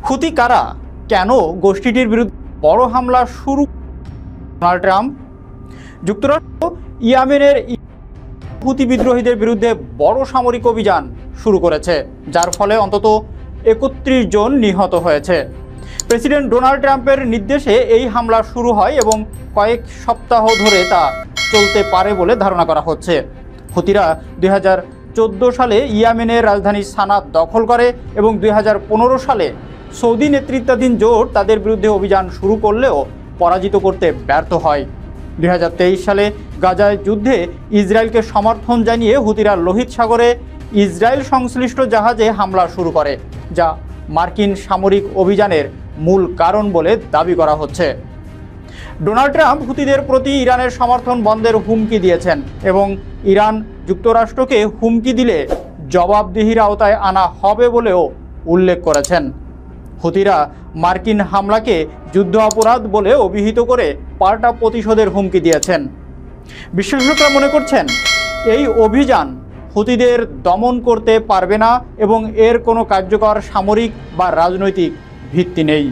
হুতি কারা, কেন গোষ্ঠীটির বিরুদ্ধে বড় হামলা শুরু ডোনাল্ড ট্রাম্প? যুক্তরাষ্ট্র ইয়েমেনের হুতি বিদ্রোহীদের বিরুদ্ধে বড় সামরিক অভিযান শুরু করেছে, যার ফলে অন্তত ৩১ জন নিহত হয়েছে। প্রেসিডেন্ট ডোনাল্ড ট্রাম্পের নির্দেশে এই হামলা শুরু হয় এবং কয়েক সপ্তাহ ধরে তা চলতে পারে বলে ধারণা করা হচ্ছে। হুতিরা ২০১৪ সালে ইয়েমেনের রাজধানী সানা দখল করে এবং ২০১৫ সালে সৌদি নেতৃত্বাধীন জোট তাদের বিরুদ্ধে অভিযান শুরু করলেও পরাজিত করতে ব্যর্থ হয়। ২০২৩ সালে গাজায় যুদ্ধে ইসরায়েলকে সমর্থন জানিয়ে হুতিরা লোহিত সাগরে ইসরায়েল সংশ্লিষ্ট জাহাজে হামলা শুরু করে, যা মার্কিন সামরিক অভিযানের মূল কারণ বলে দাবি করা হচ্ছে। ডোনাল্ড ট্রাম্প হুতিদের প্রতি ইরানের সমর্থন বন্ধের হুমকি দিয়েছেন এবং ইরান যুক্তরাষ্ট্রকে হুমকি দিলে জবাবদিহির আওতায় আনা হবে বলেও উল্লেখ করেছেন। হুতিরা মার্কিন হামলাকে যুদ্ধ অপরাধ বলে অভিহিত করে পাল্টা প্রতিশোধের হুমকি দিয়েছেন। বিশ্লেষকরা মনে করছেন এই অভিযান হুতিদের দমন করতে পারবে না এবং এর কোনো কার্যকর সামরিক বা রাজনৈতিক ভিত্তি নেই।